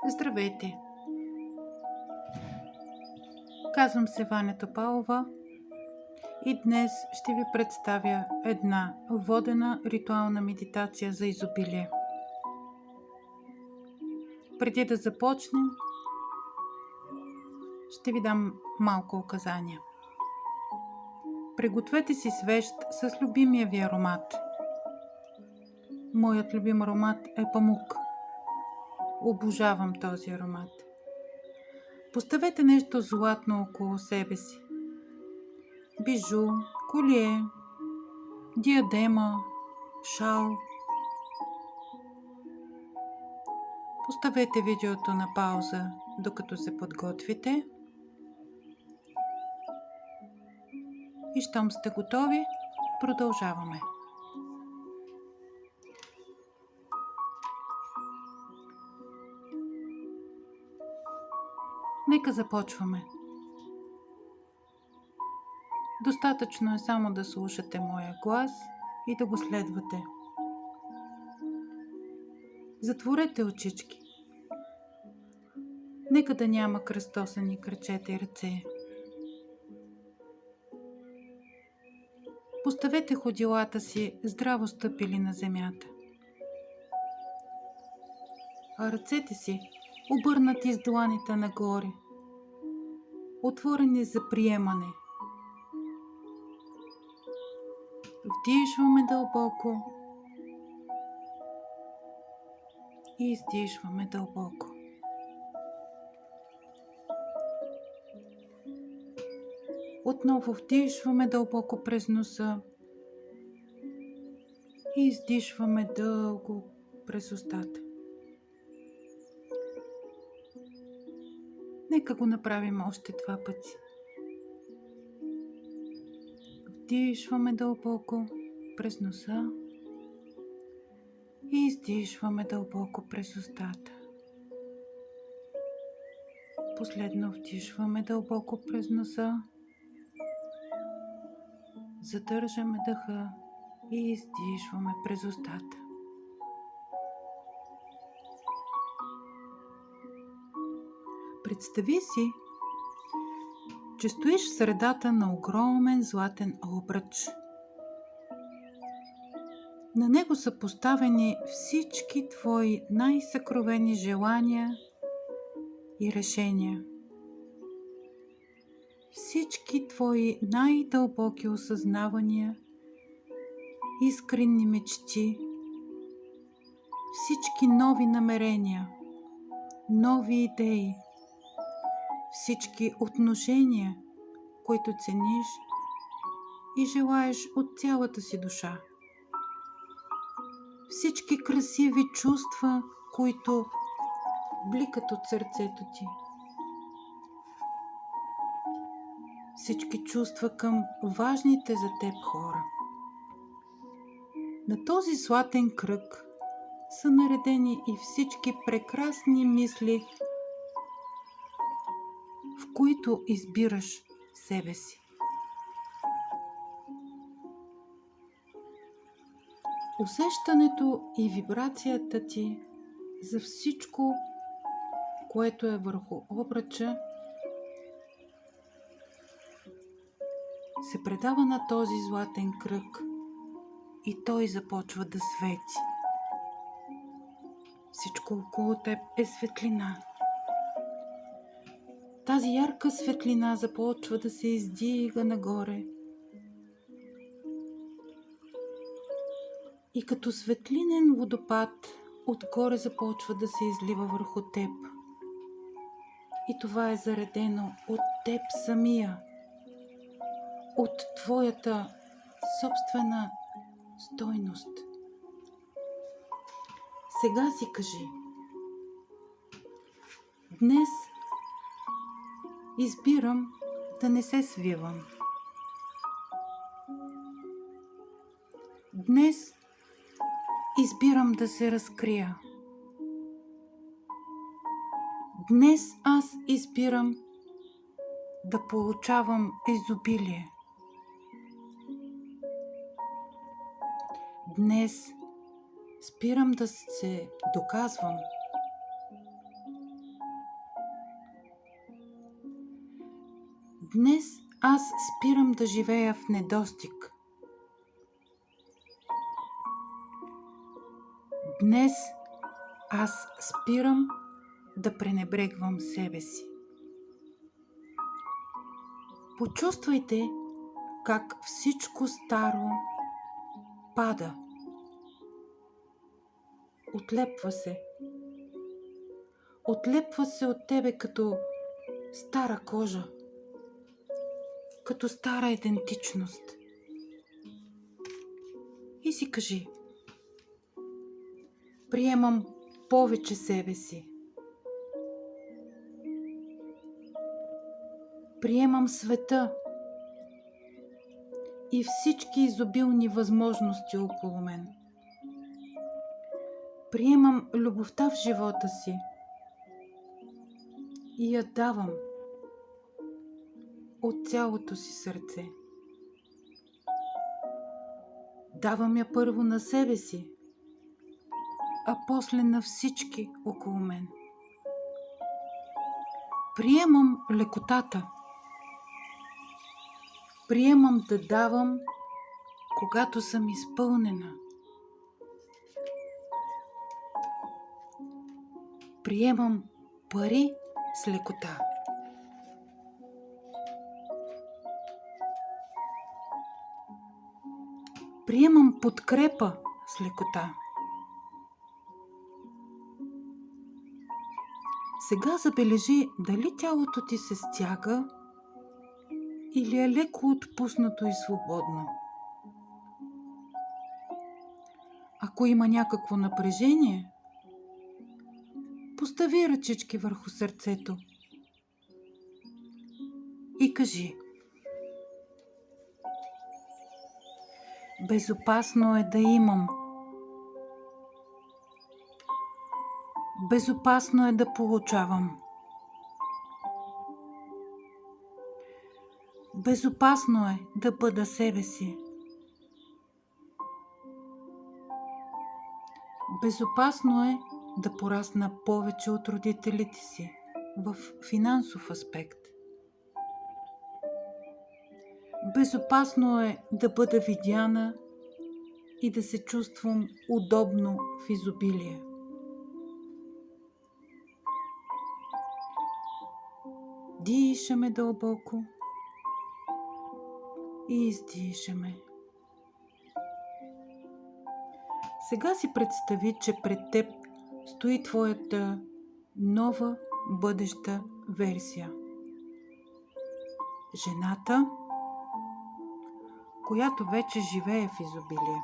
Здравейте! Казвам се Ваня Топалова и днес ще ви представя една водена ритуална медитация за изобилие. Преди да започнем, ще ви дам малко указания. Пригответе си свещ с любимия ви аромат. Моят любим аромат е памук. Обожавам този аромат. Поставете нещо златно около себе си. Бижу, колие, диадема, шал. Поставете видеото на пауза, докато се подготвите. И щом сте готови, продължаваме. Нека започваме. Достатъчно е само да слушате моя глас и да го следвате. Затворете очички. Нека да няма кръстосани крачета и ръце. Поставете ходилата си здраво стъпили на земята, а ръцете си обърнати с дланите нагоре, отворени за приемане. Вдишваме дълбоко и издишваме дълбоко. Отново вдишваме дълбоко през носа и издишваме дълго през устата. Нека го направим още 2 пъти. Вдишваме дълбоко през носа и издишваме дълбоко през устата. Последно вдишваме дълбоко през носа, задържаме дъха и издишваме през устата. Представи си, че стоиш в средата на огромен златен обръч. На него са поставени всички твои най-съкровени желания и решения. Всички твои най-дълбоки осъзнавания, искрени мечти, всички нови намерения, нови идеи, всички отношения, които цениш и желаеш от цялата си душа. Всички красиви чувства, които бликат от сърцето ти. Всички чувства към важните за теб хора. На този златен кръг са наредени и всички прекрасни мисли, в които избираш себе си. Усещането и вибрацията ти за всичко, което е върху обръча, се предава на този златен кръг и той започва да свети. Всичко около теб е светлина. Тази ярка светлина започва да се издига нагоре и като светлинен водопад отгоре започва да се излива върху теб. И това е заредено от теб самия, от твоята собствена стойност. Сега си кажи: днес избирам да не се свивам. Днес избирам да се разкрия. Днес аз избирам да получавам изобилие. Днес спирам да се доказвам. Днес аз спирам да живея в недостиг. Днес аз спирам да пренебрегвам себе си. Почувствайте как всичко старо пада. Отлепва се. Отлепва се от тебе като стара кожа, като стара идентичност. И си кажи: приемам повече себе си. Приемам света и всички изобилни възможности около мен. Приемам любовта в живота си и я давам от цялото си сърце. Давам я първо на себе си, а после на всички около мен. Приемам лекотата. Приемам да давам, когато съм изпълнена. Приемам пари с лекота. Приемам подкрепа с лекота. Сега забележи дали тялото ти се стяга или е леко отпуснато и свободно. Ако има някакво напрежение, постави ръчички върху сърцето и кажи: безопасно е да имам. Безопасно е да получавам. Безопасно е да бъда себе си. Безопасно е да порасна повече от родителите си в финансов аспект. Безопасно е да бъда видяна и да се чувствам удобно в изобилие. Дишаме дълбоко и издишаме. Сега си представи, че пред теб стои твоята нова бъдеща версия. Жената, която вече живее в изобилие.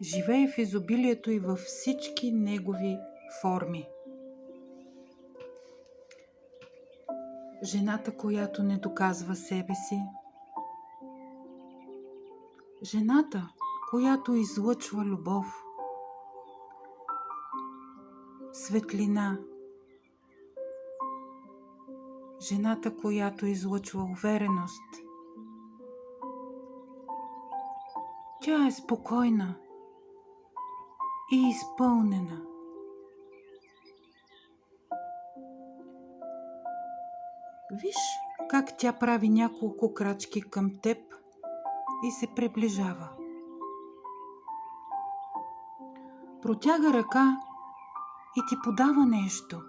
Живее в изобилието и във всички негови форми. Жената, която не доказва себе си. Жената, която излъчва любов, светлина. Жената, която излъчва увереност. Тя е спокойна и изпълнена. Виж как тя прави няколко крачки към теб и се приближава. Протяга ръка и ти подава нещо.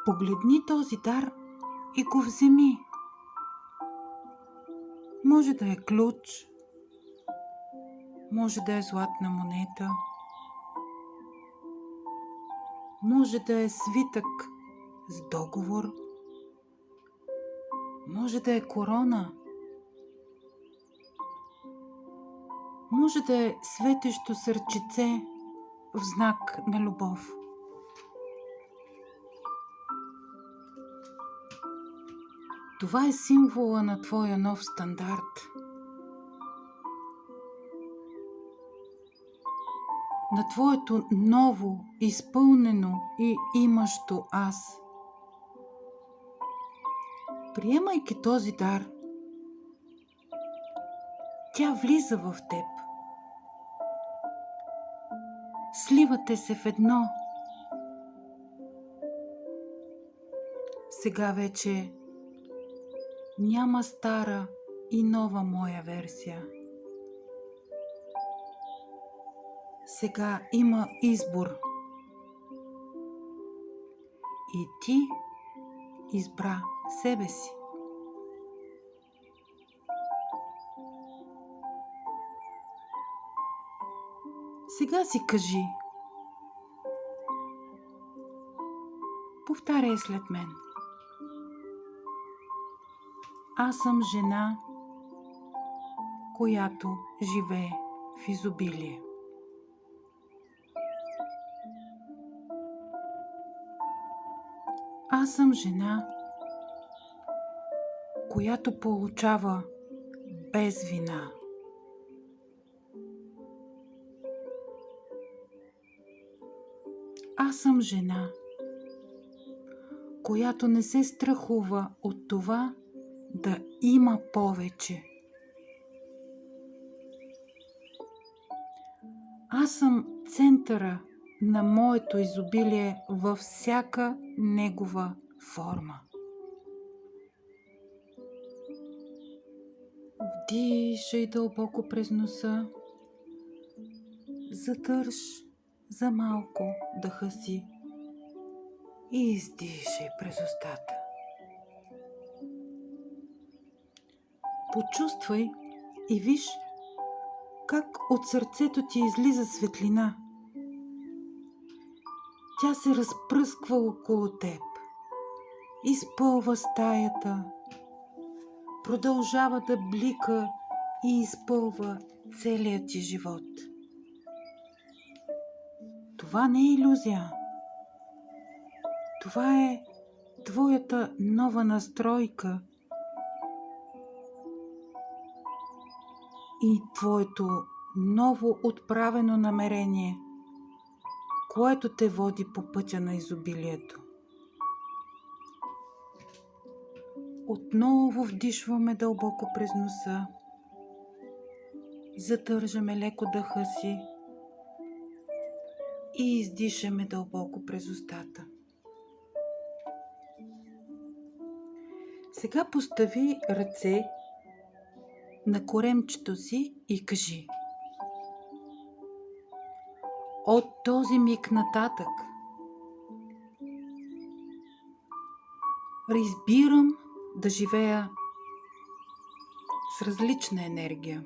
Погледни този дар и го вземи. Може да е ключ, може да е златна монета, може да е свитък с договор, може да е корона, може да е светещо сърчице в знак на любов. Това е символа на твоя нов стандарт. На твоето ново, изпълнено и имащо аз. Приемайки този дар, тя влиза в теб. Сливате се в едно. Сега вече няма стара и нова моя версия. Сега има избор. И ти избра себе си. Сега си кажи. Повтаряй след мен. Аз съм жена, която живее в изобилие. Аз съм жена, която получава без вина. Аз съм жена, която не се страхува от това да има повече. Аз съм центъра на моето изобилие във всяка негова форма. Вдишай дълбоко през носа. Задърж за малко дъха си и издишай през устата. Почувствай и виж как от сърцето ти излиза светлина. Тя се разпръсква около теб, изпълва стаята, продължава да блика и изпълва целият ти живот. Това не е илюзия. Това е твоята нова настройка и твоето ново отправено намерение, което те води по пътя на изобилието. Отново вдишваме дълбоко през носа, задържаме леко дъха си и издишаме дълбоко през устата. Сега постави ръце на коремчето си и кажи: от този миг нататък избирам да живея с различна енергия.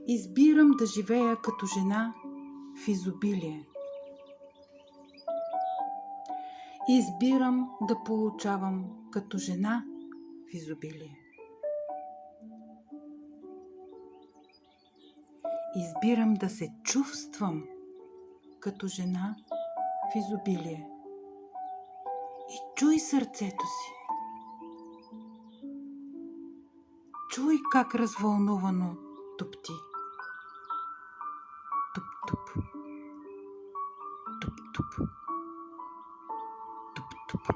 Избирам да живея като жена в изобилие. Избирам да получавам като жена в изобилие. Избирам да се чувствам като жена в изобилие. И чуй сърцето си. Чуй как развълнувано тупти. Туп-туп. Туп-туп. Туп-туп.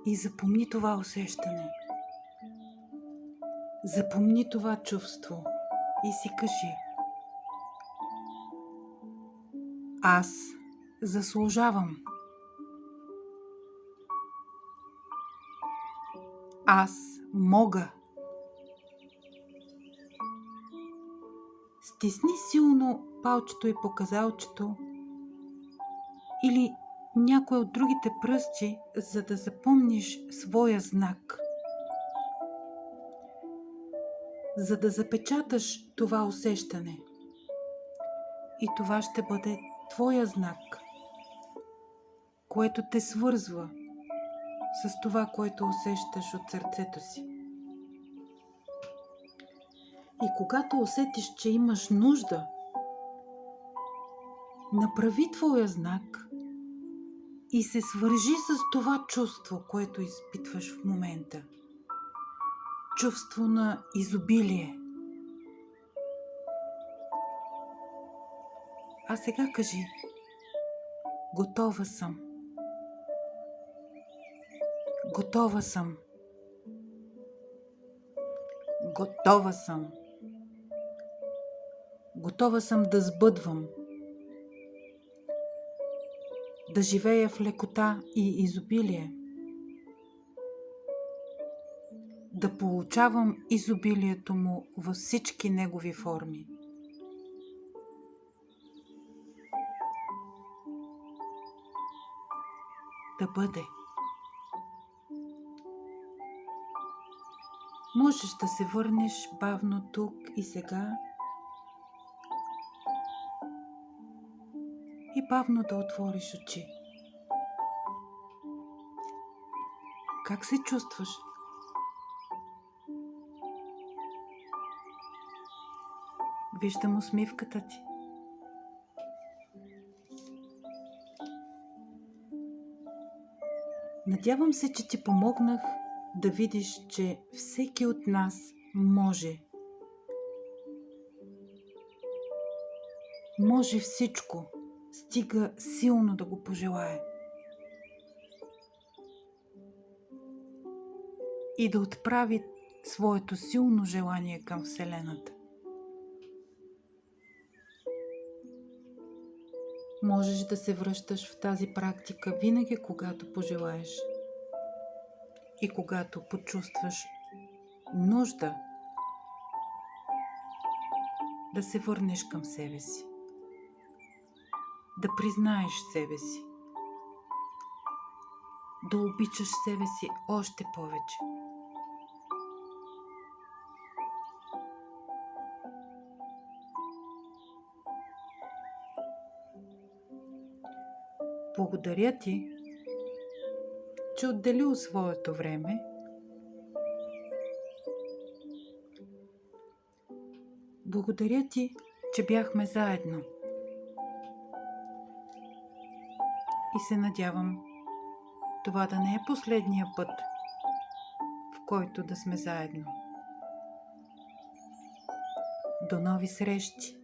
И запомни това усещане. Запомни това чувство и си кажи: аз заслужавам. Аз мога. Стисни силно палчето и показалчето или някой от другите пръсти, за да запомниш своя знак. За да запечаташ това усещане. И това ще бъде твоя знак, което те свързва с това, което усещаш от сърцето си. И когато усетиш, че имаш нужда, направи твоя знак и се свържи с това чувство, което изпитваш в момента. Чувство на изобилие. А сега кажи: готова съм. Готова съм. Готова съм. Готова съм да сбъдвам. Да живея в лекота и изобилие. Да получавам изобилието му във всички негови форми. Да бъде. Можеш да се върнеш бавно тук и сега и бавно да отвориш очи. Как се чувстваш? Виждам усмивката ти. Надявам се, че ти помогнах да видиш, че всеки от нас може. Може всичко, стига силно да го пожелае. И да отправи своето силно желание към Вселената. Можеш да се връщаш в тази практика винаги, когато пожелаеш и когато почувстваш нужда да се върнеш към себе си, да признаеш себе си, да обичаш себе си още повече. Благодаря ти, че отделил своето време. Благодаря ти, че бяхме заедно. И се надявам това да не е последния път, в който да сме заедно. До нови срещи!